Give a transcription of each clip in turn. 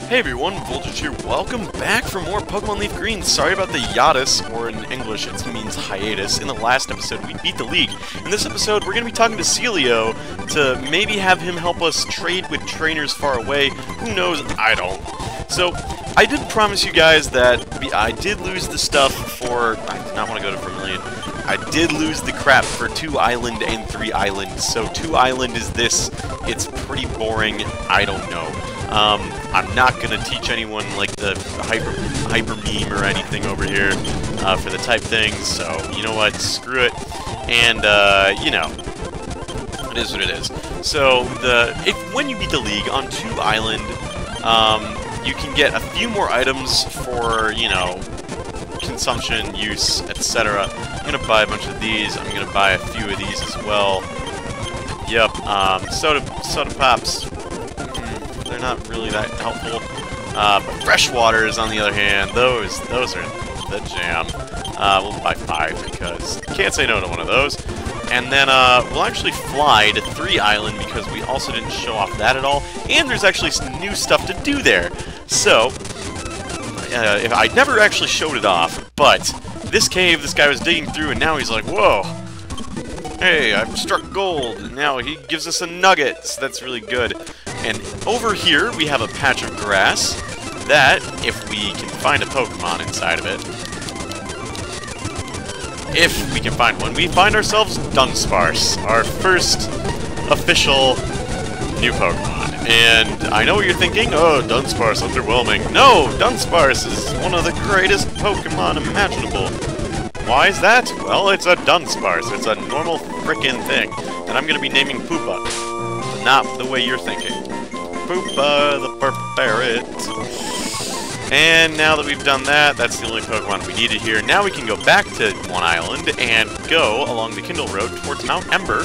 Hey everyone, Voltage here. Welcome back for more Pokemon Leaf Green. Sorry about the hiatus, or in English it means hiatus. In the last episode, we beat the league. In this episode, we're going to be talking to Celio to maybe have him help us trade with trainers far away. Who knows? I don't. So, I did promise you guys that I did lose the stuff for... I did not want to go to Vermilion. I did lose the crap for 2 Island and 3 Island. So 2 Island is this. It's pretty boring. I don't know. I'm not going to teach anyone like the hyper meme or anything over here for the type things, so you know what, screw it, and you know, it is what it is. So when you beat the league on 2 Island, you can get a few more items for, you know, consumption, use, etc. I'm going to buy a bunch of these. I'm going to buy a few of these as well. Yep, soda pops. They're not really that helpful. But fresh waters, on the other hand, those are the jam. We'll buy 5 because can't say no to one of those. And then we'll actually fly to 3 Island because we also didn't show off that at all. And there's actually some new stuff to do there. So, if I never actually showed it off, but this cave this guy was digging through, and now he's like, whoa! Hey, I've struck gold, and now he gives us a nugget, so that's really good. And over here, we have a patch of grass that, if we can find a Pokemon inside of it, if we can find one, we find ourselves Dunsparce, our first official new Pokemon. And I know what you're thinking, oh, Dunsparce, underwhelming. No, Dunsparce is one of the greatest Pokemon imaginable. Why is that? Well, it's a Dunsparce. It's a normal frickin' thing. And I'm gonna be naming Poopa. Not the way you're thinking. Poopa, the purple parrot. And now that we've done that, that's the only Pokemon we needed here. Now we can go back to 1 Island and go along the Kindle Road towards Mount Ember,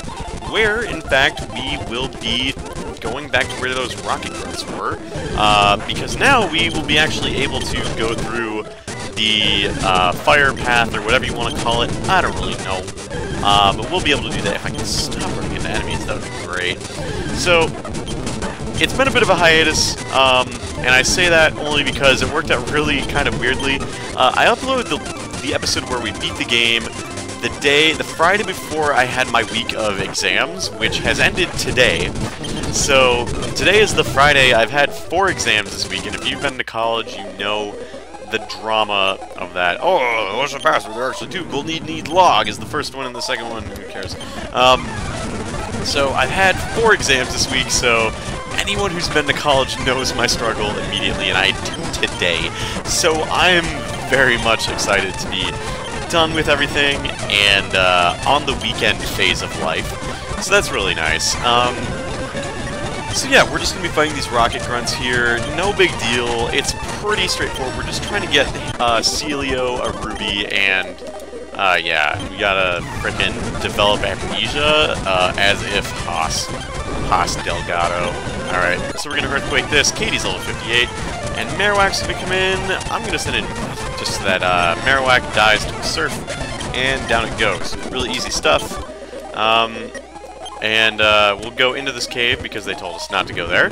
where, in fact, we will be going back to where those rocket grunts were, because now we will be actually able to go through the fire path, or whatever you want to call it. I don't really know. But we'll be able to do that. If I can stop running into enemies, that would be great. So, it's been a bit of a hiatus, and I say that only because it worked out really kind of weirdly. I uploaded the episode where we beat the game the Friday before I had my week of exams, which has ended today. So, today is the Friday. I've had 4 exams this week, and if you've been to college, you know the drama of that. Oh, what's the password? There are actually 2. Gold need log is the first one, and the second one, who cares? So I've had 4 exams this week, so anyone who's been to college knows my struggle immediately, and I do today. So I'm very much excited to be done with everything, and on the weekend phase of life. So that's really nice. So yeah, we're just going to be fighting these rocket grunts here. No big deal. It's pretty straightforward. We're just trying to get Celio, a Ruby, and yeah, we gotta frickin' develop Amnesia as if Haas Delgado. Alright, so we're going to Earthquake this. Katie's level 58, and Marowak's going to come in. I'm going to send in just so that Marowak dies to a Surf, and down it goes. Really easy stuff. And we'll go into this cave because they told us not to go there.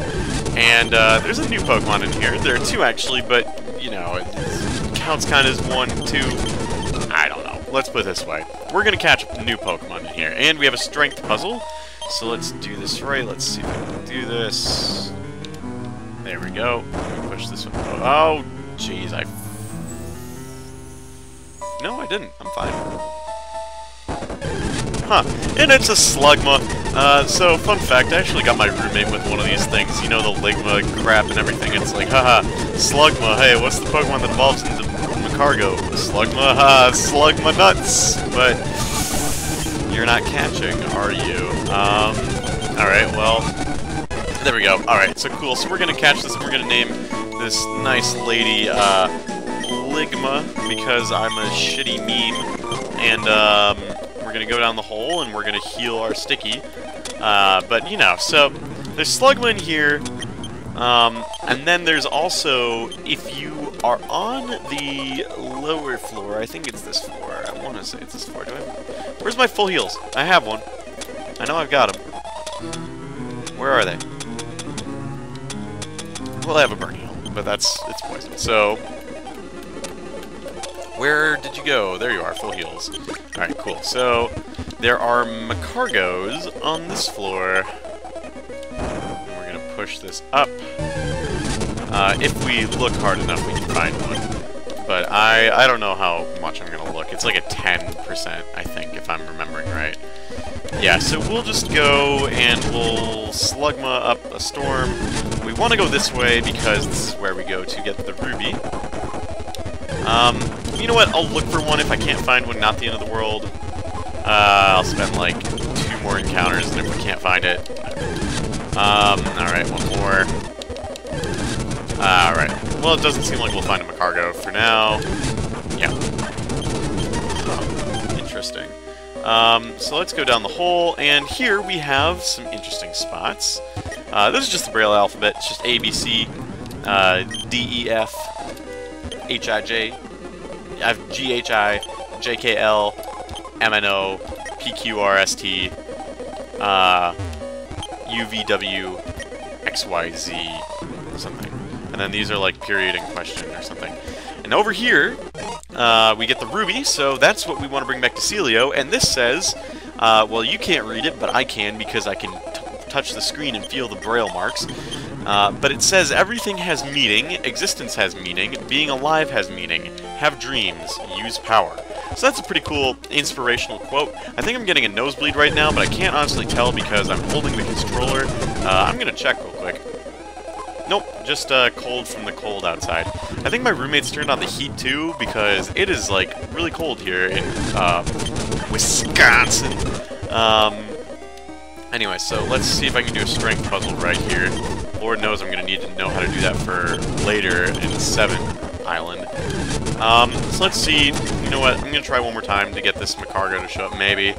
And there's a new Pokemon in here. There are 2 actually, but, you know, it counts kind of as 1, 2. I don't know. Let's put it this way. We're going to catch a new Pokemon in here. And we have a strength puzzle. So let's do this right. Let's see if I can do this. There we go. Let me push this one. Oh, jeez. No, I didn't. I'm fine. Huh, and it's a Slugma. So, fun fact, I actually got my roommate with one of these things, you know, the Ligma crap and everything. It's like, haha, Slugma, hey, what's the Pokemon that evolves into Macargo? Slugma, ha, Slugma nuts! But, you're not catching, are you? Alright, well, there we go. Alright, so cool, so we're gonna catch this, and we're gonna name this nice lady, Ligma, because I'm a shitty meme, and, we're gonna go down the hole, and we're gonna heal our Sticky. But, you know, so, there's Slugma in here, and then there's also, if you are on the lower floor, I think it's this floor, I want to say it's this floor, where's my full heals? I have one. I know I've got them. Where are they? Well, I have a burn heal. but it's poison. So, where did you go? There you are, full heals. Alright, cool. So, there are Macargos on this floor. And we're going to push this up. If we look hard enough, we can find one. But I don't know how much I'm going to look. It's like a 10%, I think, if I'm remembering right. Yeah, so we'll just go and we'll slugma up a storm. We want to go this way because this is where we go to get the ruby. You know what? I'll look for one if I can't find one, not the end of the world. I'll spend like 2 more encounters, and if we can't find it, alright, one more. Alright. Well, it doesn't seem like we'll find a Macargo for now. Yeah. Interesting. So let's go down the hole, and here we have some interesting spots. This is just the Braille alphabet. It's just A, B, C, D, E, F, H, I, J, G, H, I, J, K, L, M, N, O, P, Q, R, S, T, U, V, W, X, Y, Z, something. And then these are like period and question or something. And over here, we get the ruby, so that's what we want to bring back to Celio. And this says, well, you can't read it, but I can because I can touch the screen and feel the Braille marks. But it says everything has meaning, existence has meaning, being alive has meaning, have dreams, use power. So that's a pretty cool inspirational quote. I think I'm getting a nosebleed right now, but I can't honestly tell because I'm holding the controller. I'm going to check real quick. Nope, just cold from the cold outside. I think my roommates turned on the heat too because it is like really cold here in Wisconsin. Anyway, so let's see if I can do a strength puzzle right here. Lord knows I'm going to need to know how to do that for later in 7th Island. So let's see. You know what? I'm going to try one more time to get this Macargo to show up, maybe.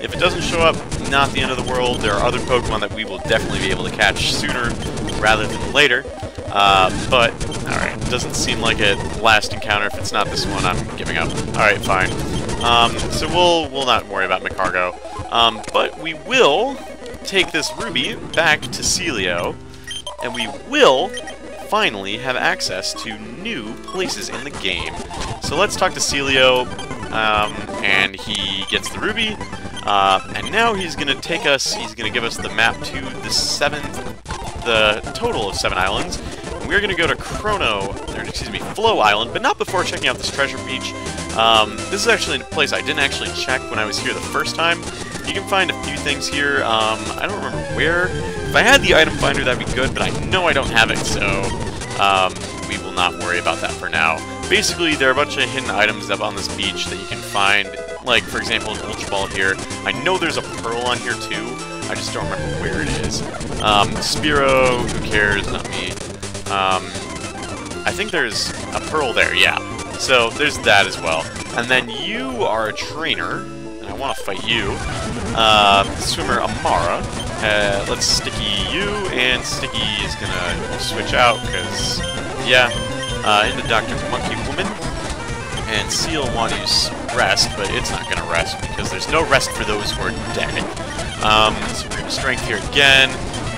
If it doesn't show up, not the end of the world. There are other Pokemon that we will definitely be able to catch sooner rather than later. But, alright, doesn't seem like a last encounter. If it's not this one, I'm giving up. Alright, fine. So we'll not worry about Macargo. But we will take this ruby back to Celio, and we will finally have access to new places in the game. So let's talk to Celio, and he gets the ruby, and now he's going to take us, he's going to give us the map to the total of 7 islands. And we're going to go to Flow Island, but not before checking out this treasure beach. This is actually a place I didn't actually check when I was here the first time. You can find a few things here. I don't remember where. If I had the item finder, that'd be good, but I know I don't have it, so we will not worry about that for now. Basically, there are a bunch of hidden items up on this beach that you can find. Like, for example, an Ultra Ball here. I know there's a Pearl on here, too. I just don't remember where it is. Spiro, who cares? Not me. I think there's a Pearl there, yeah. So, there's that as well. And then you are a trainer, and I want to fight you. Swimmer Amara. Let's Sticky you, and Sticky is gonna switch out, because, yeah. Into Dr. Monkey Woman. And Seal want to use rest, but it's not gonna rest, because there's no rest for those who are dead. So we're gonna strength here again.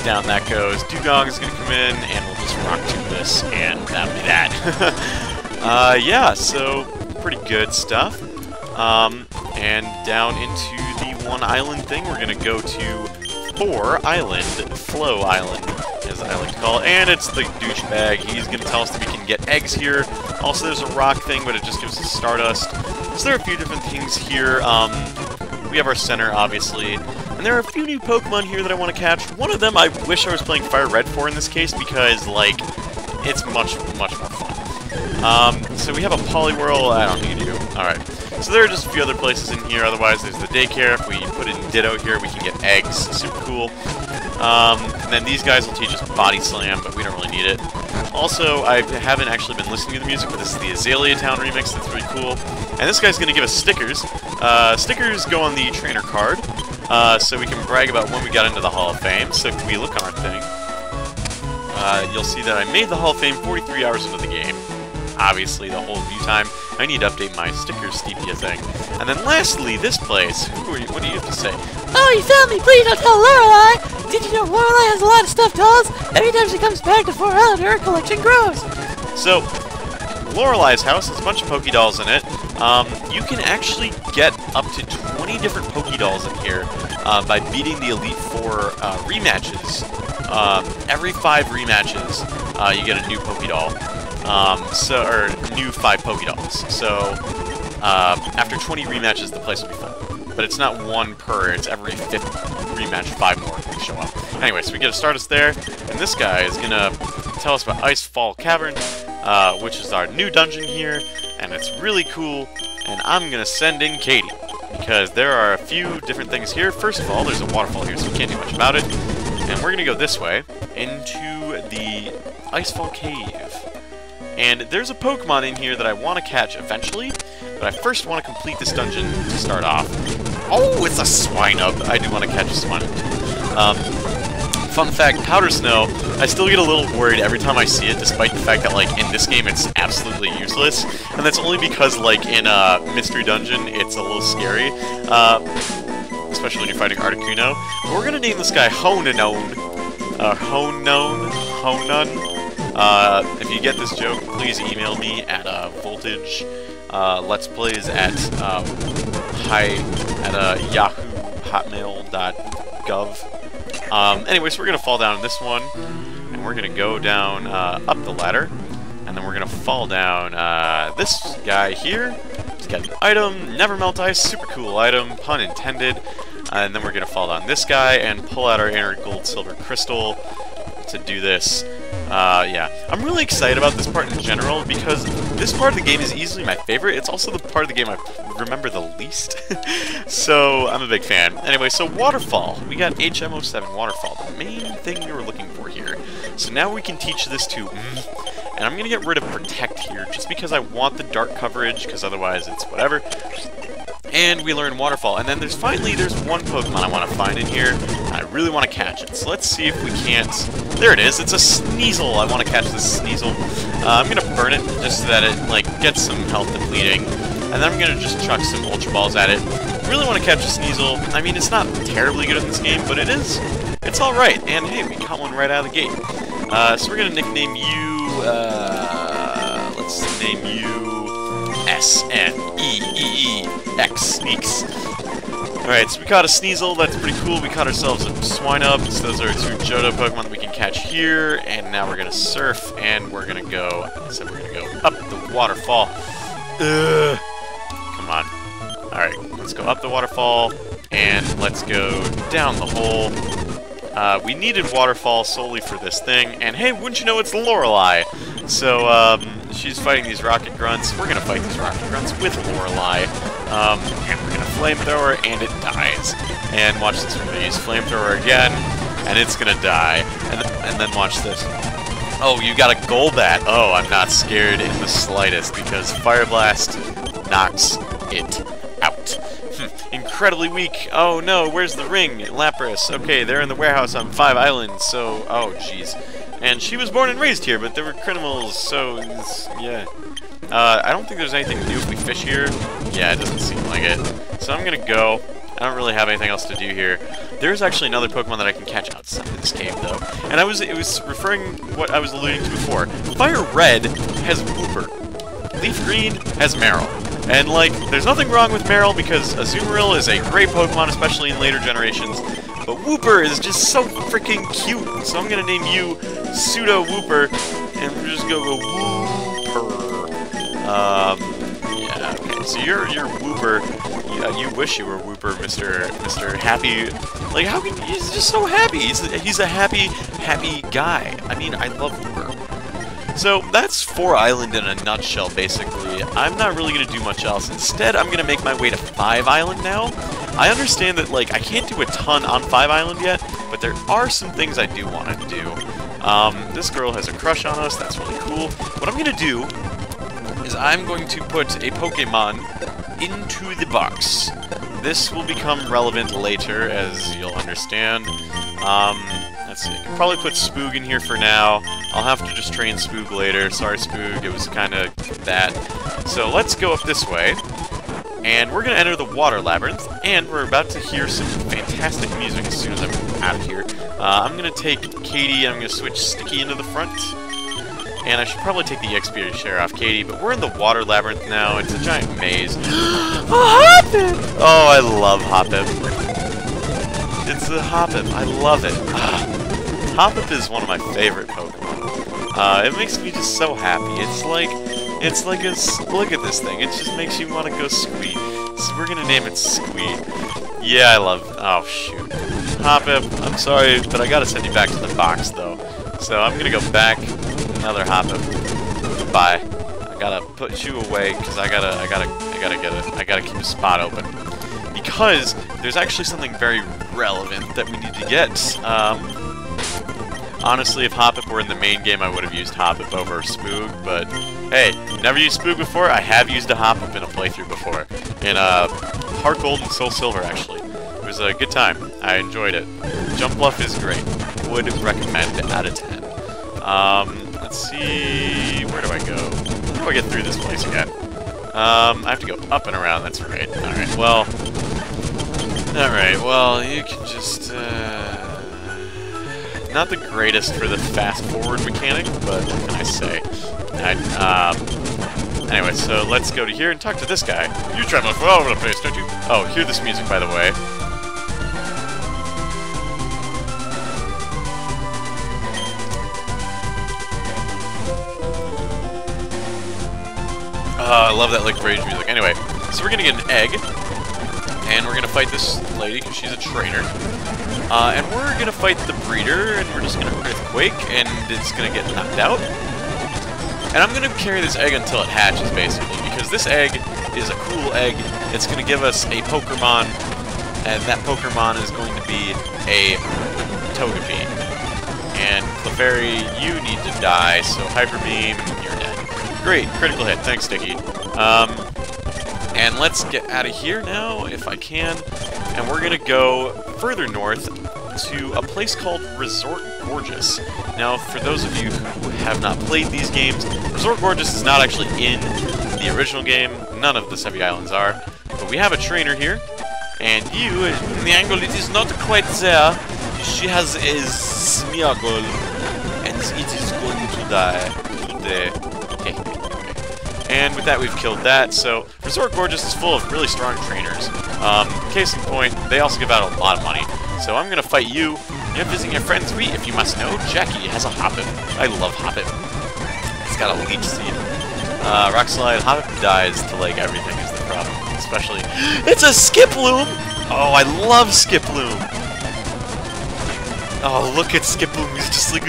Down that goes. Dugong is gonna come in, and we'll just rock to this, and that'll be that. Yeah, so pretty good stuff. And down into the 1 island thing, we're gonna go to 4 Island, Flow Island, as I like to call it. And it's the douchebag. He's gonna tell us that we can get eggs here. Also, there's a rock thing, but it just gives us stardust. So there are a few different things here. We have our center, obviously. And there are a few new Pokemon here that I want to catch. One of them I wish I was playing Fire Red for in this case, because, like, it's much, much more fun. So we have a Poliwhirl. I don't need you. Alright. So there are just a few other places in here. Otherwise, there's the daycare. If we put in Ditto here, we can get eggs. Super cool. And then these guys will teach us Body Slam, but we don't really need it. Also, I haven't actually been listening to the music, but this is the Azalea Town remix. That's really cool. And this guy's going to give us stickers. Stickers go on the trainer card, so we can brag about when we got into the Hall of Fame. So if we look on our thing, you'll see that I made the Hall of Fame 43 hours into the game. obviously the whole view time. I need to update my sticker Stevia thing. And then lastly, this place. What do you have to say? Oh, you found me! Please don't tell Lorelei! Did you know Lorelei has a lot of stuffed dolls? Every time she comes back to 4 Island, her collection grows! So, Lorelei's house has a bunch of Pokédolls in it. You can actually get up to 20 different Pokédolls in here by beating the Elite Four rematches. Every 5 rematches, you get a new Pokédoll. Or new 5 Pokédolls. So, after 20 rematches, the place will be full. But it's not 1 per, it's every 5th rematch, 5 more can show up. Anyway, so we get to start us there, and this guy is gonna tell us about Icefall Cavern, which is our new dungeon here, and it's really cool, and I'm gonna send in Katie, because there are a few different things here. First of all, there's a waterfall here, so we can't do much about it, and we're gonna go this way, into the Icefall Cave. And there's a Pokemon in here that I want to catch eventually, but I first want to complete this dungeon to start off. Oh, it's a Swinub! I do want to catch a Swinub. Fun fact, Powder Snow, I still get a little worried every time I see it, despite the fact that, like, in this game it's absolutely useless. And that's only because, like, in a Mystery Dungeon, it's a little scary. Especially when you're fighting Articuno. But we're gonna name this guy Honanon. Honan. If you get this joke, please email me at voltage let's plays at yahoo.hotmail.gov. Anyways, we're gonna fall down this one, and we're gonna go down up the ladder, and then we're gonna fall down this guy here. He's got an item, Never Melt Ice, super cool item, pun intended. And then we're gonna fall down this guy and pull out our inner gold silver crystal to do this. Yeah, I'm really excited about this part in general because this part of the game is easily my favorite. It's also the part of the game I remember the least. So, I'm a big fan. Anyway, so Waterfall. We got HM07 Waterfall, the main thing we were looking for here. So now we can teach this to... And I'm gonna get rid of Protect here, just because I want the dark coverage, because otherwise it's whatever. And we learn Waterfall. And then there's one Pokemon I want to find in here. I really want to catch it. So let's see if we can't... There it is. It's a Sneasel. I want to catch this Sneasel. I'm going to burn it just so that it, like, gets some health depleting. And then I'm going to just chuck some Ultra Balls at it. Really want to catch a Sneasel. I mean, it's not terribly good in this game, but it is. It's alright. And hey, we caught one right out of the gate. So we're going to nickname you... let's name you... S-N-E-E-E-X, Sneaks. Alright, so we caught a Sneasel, that's pretty cool. We caught ourselves a Swinub, so those are 2 Johto Pokemon that we can catch here. And now we're gonna surf, and we're gonna go, up the waterfall. Come on. Alright, let's go up the waterfall, and let's go down the hole. We needed Waterfall solely for this thing, and hey, wouldn't you know, it's Lorelei! So, she's fighting these Rocket Grunts. We're gonna fight these Rocket Grunts with Lorelei. And we're gonna Flamethrower, and it dies. And watch this, we're gonna use Flamethrower again, and it's gonna die. And then watch this. Oh, you got a Golbat! Oh, I'm not scared in the slightest, because Fire Blast knocks it out. Incredibly weak. Oh no, where's the ring? Lapras. Okay, they're in the warehouse on 5 Islands, so... Oh, jeez. And she was born and raised here, but there were criminals, so... yeah. I don't think there's anything new if we fish here. Yeah, it doesn't seem like it. So I'm gonna go. I don't really have anything else to do here. There's actually another Pokemon that I can catch outside of this cave, though. And it was referring what I was alluding to before. Fire Red has Wooper. Leaf Green has Meryl. And, like, there's nothing wrong with Meryl because Azumarill is a great Pokemon, especially in later generations. But Wooper is just so freaking cute. So I'm gonna name you Pseudo Wooper, and we're just gonna go Wooper. Yeah, okay. So you're Wooper. You wish you were Wooper, Mr. Happy. Like, how can he's just so happy? He's a happy guy. I mean, I love Wooper. So that's 4 Island in a nutshell, basically. I'm not really going to do much else. Instead, I'm going to make my way to 5 Island now. I understand that, like, I can't do a ton on 5 Island yet, but there are some things I do want to do. This girl has a crush on us. That's really cool. What I'm going to do is I'm going to put a Pokemon into the box. This will become relevant later, as you'll understand. let's see. I can probably put Spoog in here for now. I'll have to just train Spoog later. Sorry, Spoog. It was kind of that. So let's go up this way. And we're going to enter the Water Labyrinth. And we're about to hear some fantastic music as soon as I'm out of here. I'm going to take Katie and I'm going to switch Sticky into the front. And I should probably take the XP share off Katie, but we're in the Water Labyrinth now. It's a giant maze. Hoppip! Oh, I love Hoppip. It's a Hoppip. I love it. Hoppip is one of my favorite Pokemon. It makes me just so happy. It's like a... Look at this thing. It just makes you want to go Squeak. So we're going to name it Squeak. Yeah, I love... Oh, shoot. Hoppip, I'm sorry, but I got to send you back to the box, though. So I'm going to go back... Another Hoppip. Goodbye. I gotta put you away because I gotta keep a spot open. Because there's actually something very relevant that we need to get. Honestly, if Hoppip were in the main game, I would have used Hoppip over Spoog, but hey, never used Spoog before. I have used a Hoppip in a playthrough before. In Heart Gold and Soul Silver, actually. It was a good time. I enjoyed it. Jump Bluff is great. Would recommend out of 10. Let's see, where do I go? How do I get through this place again? I have to go up and around, that's right. Alright, well, you can just, not the greatest for the fast-forward mechanic, but what can I say? Anyway, so let's go to here and talk to this guy. You travel all over the place, don't you? Oh, hear this music, by the way. I love that like rage music. Anyway, so we're gonna get an egg, and we're gonna fight this lady because she's a trainer. And we're gonna fight the breeder, and we're just gonna earthquake, and it's gonna get knocked out. And I'm gonna carry this egg until it hatches, basically, because this egg is a cool egg. It's gonna give us a Pokemon, and that Pokemon is going to be a Togepi. And Clefairy, you need to die, so Hyper Beam, you're dead. Great, critical hit. Thanks, Sticky. And let's get out of here now, if I can. And we're gonna go further north to a place called Resort Gorgeous. Now, for those of you who have not played these games, Resort Gorgeous is not actually in the original game. None of the Sevi Islands are. But we have a trainer here. And you, in the angle, it is not quite there. She has a Smeargle. And it is going to die today. And with that, we've killed that. So, Resort Gorgeous is full of really strong trainers. Case in point, they also give out a lot of money. So I'm going to fight you. You're visiting your friend 3, if you must know. Jackie has a Hoppip. I love Hoppip. It's got a leech seed. Rock Slide, Hoppip dies to, like, everything is the problem. Especially... It's a Skiploom! Oh, I love Skiploom! Oh, look at Skiploom. He's just like...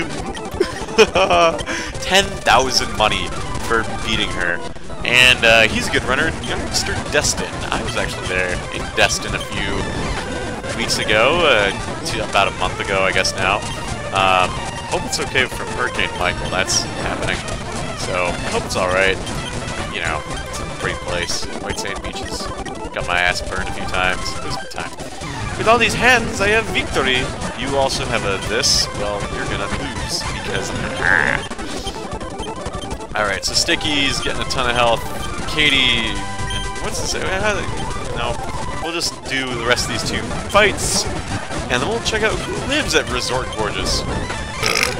10,000 money for beating her. And he's a good runner. Youngster Destin. I was actually there in Destin a few weeks ago, about a month ago, I guess now. Hope it's okay from Hurricane Michael. That's happening. So, I hope it's alright. You know, it's a pretty place. White Sand Beaches. Got my ass burned a few times. It was a good time. With all these hands, I have victory. You also have a this. Well, you're gonna lose because... Alright, so Sticky's getting a ton of health. Katie... What's this? No. We'll just do the rest of these two fights. And then we'll check out who lives at Resort Gorgeous.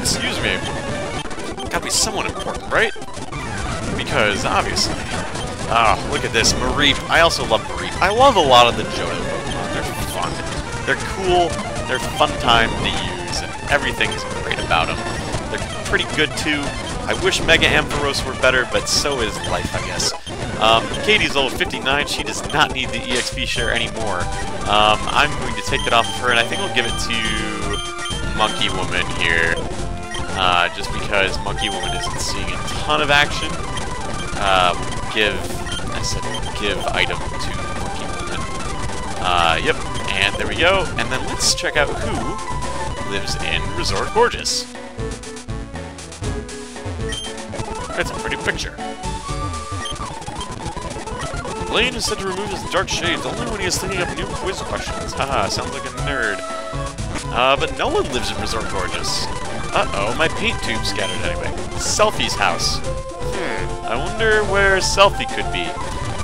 Excuse me. Gotta be someone important, right? Because, obviously... Oh, look at this. Mareep. I also love Mareep. I love a lot of the Johto Pokemon. They're fun. They're cool. They're fun time to use. And everything's great about them. They're pretty good, too. I wish Mega Ampharos were better, but so is life, I guess. Katie's level 59. She does not need the EXP share anymore. I'm going to take that off of her, and I think I'll give it to Monkey Woman here. Just because Monkey Woman isn't seeing a ton of action. Give item to Monkey Woman. Yep, and there we go. And then let's check out who lives in Resort Gorgeous. That's a pretty picture. Blaine is said to remove his dark shades only when he is thinking up new quiz questions. Haha, sounds like a nerd. But no one lives in Resort Gorgeous. Uh-oh, my paint tube scattered anyway. Selfie's house. I wonder where Selfie could be.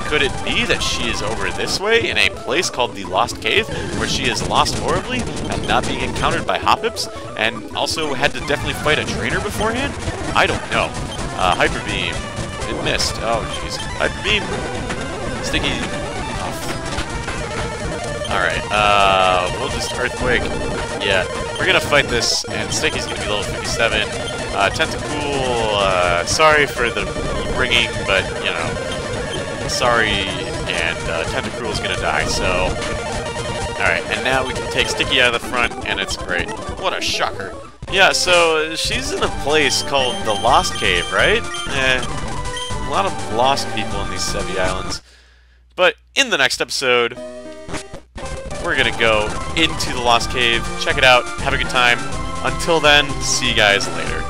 Could it be that she is over this way in a place called the Lost Cave, where she is lost horribly and not being encountered by Hoppips, and also had to definitely fight a trainer beforehand? I don't know. Hyper Beam. It missed. Oh, jeez. Hyper Beam. Sticky. Alright, we'll just Earthquake. Yeah, we're gonna fight this, and Sticky's gonna be level 57. Tentacool, sorry for the ringing, but, you know, sorry, and Tentacool's gonna die, so... Alright, and now we can take Sticky out of the front, and it's great. What a shocker. Yeah, so she's in a place called the Lost Cave, right? A lot of lost people in these Sevi Islands. But in the next episode, we're gonna go into the Lost Cave, check it out, have a good time. Until then, see you guys later.